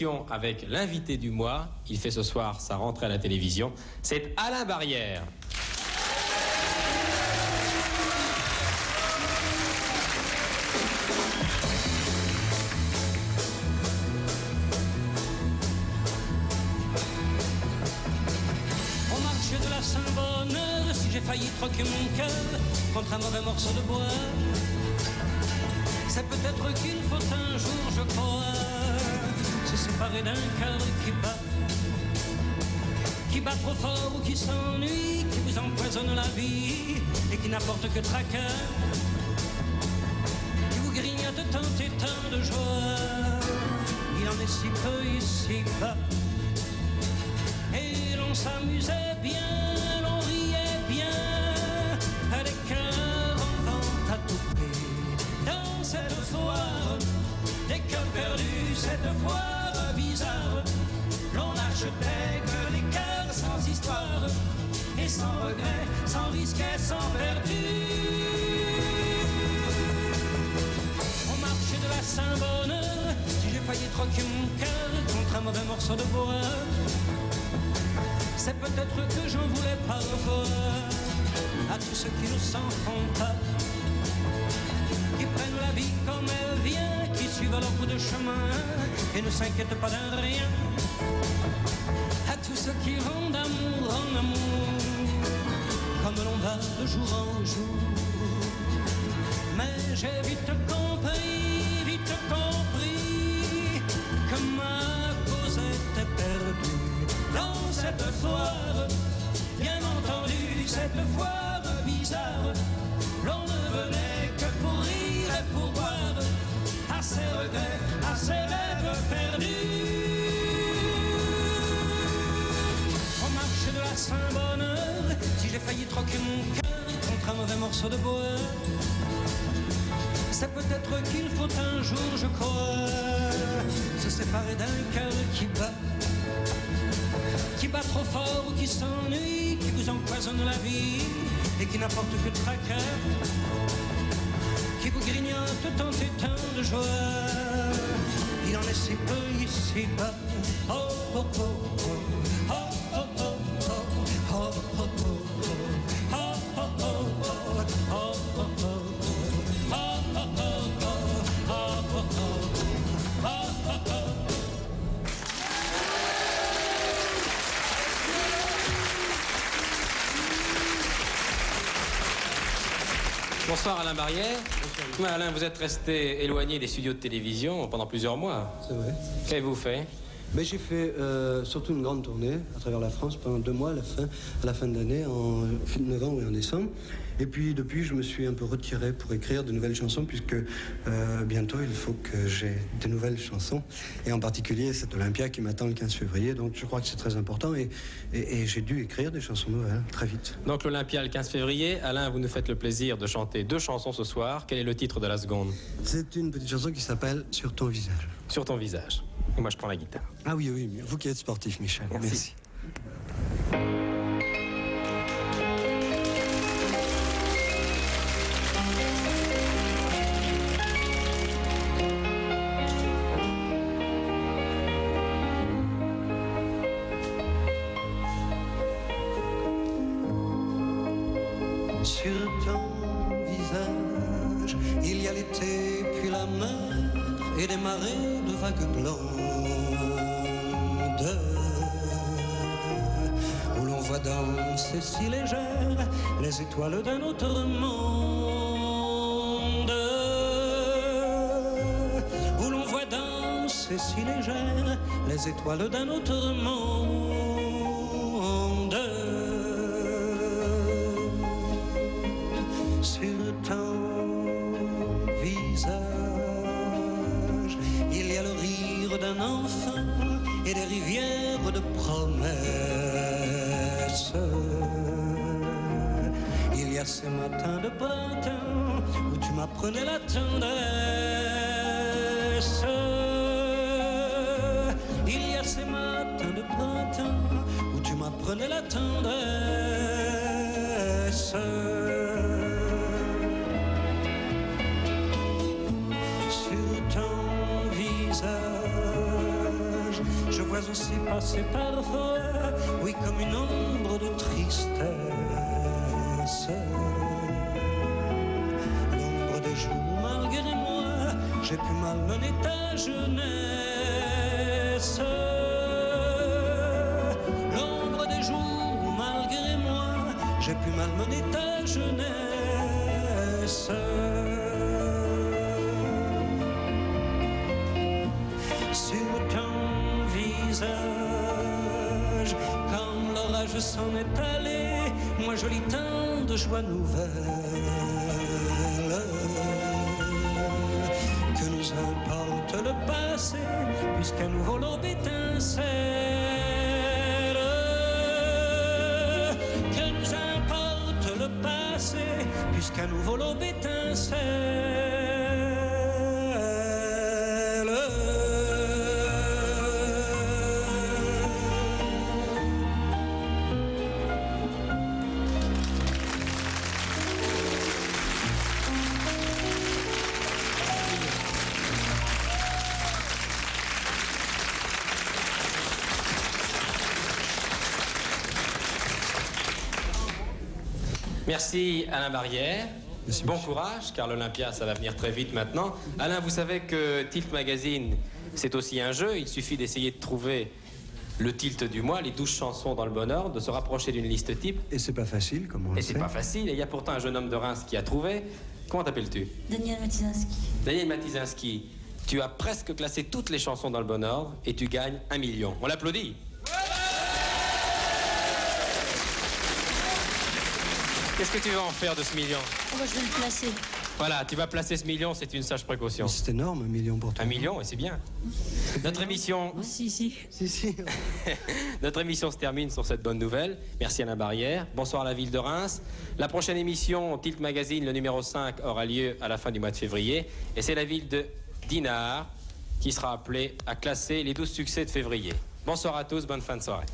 émission avec l'invité du mois. Il fait ce soir sa rentrée à la télévision. C'est Alain Barrière. Au marché de la Saint-Bonheur, si j'ai failli troquer mon cœur contre un mauvais morceau de bois, c'est peut-être qu'il faut un jour, je crois, se séparer d'un cœur qui bat trop fort ou qui s'ennuie, qui vous empoisonne la vie et qui n'apporte que tracas, qui vous grignote tant et tant de joie. Il en est si peu ici-bas, et l'on s'amusait bien, l'on riait bien, à des cœurs en vente à tout prix. Dans cette foire, des cœurs perdus, cette foire bizarre, l'on n'achetait que des cœurs sans histoire, et sans regret, sans risque et sans vertu. Au marché de la Saint-Bonheur, si j'ai failli troquer mon cœur contre un mauvais morceau de bois, c'est peut-être que j'en voulais parfois à tous ceux qui ne s'en font pas, qui prennent la vie comme elle vient, qui suivent leur bout de chemin et ne s'inquiètent pas d'un rien, à tous ceux qui vont d'amour en amour, comme l'on va de jour en jour. Mais j'ai vite compris que ma cause était perdue dans cette foire, bien entendu, cette foire bizarre. L'on ne venait que pour rire et pour boire, à ses regrets, à ses rêves perdus. Au marché de la Saint-Bonheur, si j'ai failli troquer mon cœur contre un mauvais morceau de bois, c'est peut-être qu'il faut un jour, je crois, se séparer d'un cœur qui bat trop fort ou qui s'ennuie, qui vous empoisonne la vie et qui n'apporte que tracas, qui vous grignote tant et tant de joie. Il en est si peu ici-bas. Oh, oh, oh, oh, oh, oh, oh, oh, oh, oh, Bonsoir Alain Barrière. Bonsoir. Alain, vous êtes resté éloigné des studios de télévision pendant plusieurs mois. C'est vrai. Qu'avez-vous fait? Mais j'ai fait surtout une grande tournée à travers la France pendant 2 mois à la fin de l'année, en novembre et en décembre. Et puis depuis, je me suis un peu retiré pour écrire de nouvelles chansons, puisque bientôt il faut que j'ai de nouvelles chansons. Et en particulier, c'est Olympia qui m'attend le 15 février, donc je crois que c'est très important. Et j'ai dû écrire des chansons nouvelles très vite. Donc l'Olympia le 15 février. Alain, vous nous faites le plaisir de chanter 2 chansons ce soir. Quel est le titre de la seconde? C'est une petite chanson qui s'appelle Sur ton visage. Sur ton visage. Et moi, je prends la guitare. Ah oui, oui, vous qui êtes sportif, Michel. Merci. Sur ton visage, il y a l'été, puis la mer et des marées de vagues blondes, où l'on voit danser si légères les étoiles d'un autre monde, où l'on voit danser si légères les étoiles d'un autre monde. Sur ton visage, il y a le rire d'un enfant et des rivières de promesses. Il y a ces matins de printemps où tu m'apprenais la tendresse. Il y a ces matins de printemps où tu m'apprenais la tendresse. Sur ton visage, mais aussi passer parfois, oui, comme une ombre de tristesse. L'ombre des jours, malgré moi, j'ai pu malmener ta jeunesse. L'ombre des jours, malgré moi, j'ai pu malmener ta jeunesse. Sur ton visage, quand l'orage s'en est allé, moi je lis tant de joie nouvelle. Que nous importe le passé, puisqu'à nouveau l'aube étincelle. Que nous importe le passé, puisqu'à nouveau l'aube étincelle. Merci Alain Barrière. Merci, bon monsieur. courage, car l'Olympia, ça va venir très vite maintenant. Alain, vous savez que Tilt Magazine, c'est aussi un jeu. Il suffit d'essayer de trouver le tilt du mois, les 12 chansons dans le bon ordre, de se rapprocher d'une liste type. Et c'est pas facile, comme on le Et sait. c'est pas facile. Et il y a pourtant un jeune homme de Reims qui a trouvé. Comment t'appelles-tu? Daniel Matizinski. Daniel Matizinski. Tu as presque classé toutes les chansons dans le bon ordre et tu gagnes 1 million. On l'applaudit. Qu'est-ce que tu vas en faire de ce million? Oh, bah, je vais le placer. Voilà, tu vas placer ce million, c'est une sage précaution. Mais c'est énorme, 1 million pour toi. 1 million, et c'est bien. Notre émission, Si, si. Si. notre émission se termine sur cette bonne nouvelle. Merci Alain Barrière. Bonsoir à la ville de Reims. La prochaine émission, Tilt Magazine, le numéro 5, aura lieu à la fin du mois de février. Et c'est la ville de Dinard qui sera appelée à classer les 12 succès de février. Bonsoir à tous, bonne fin de soirée.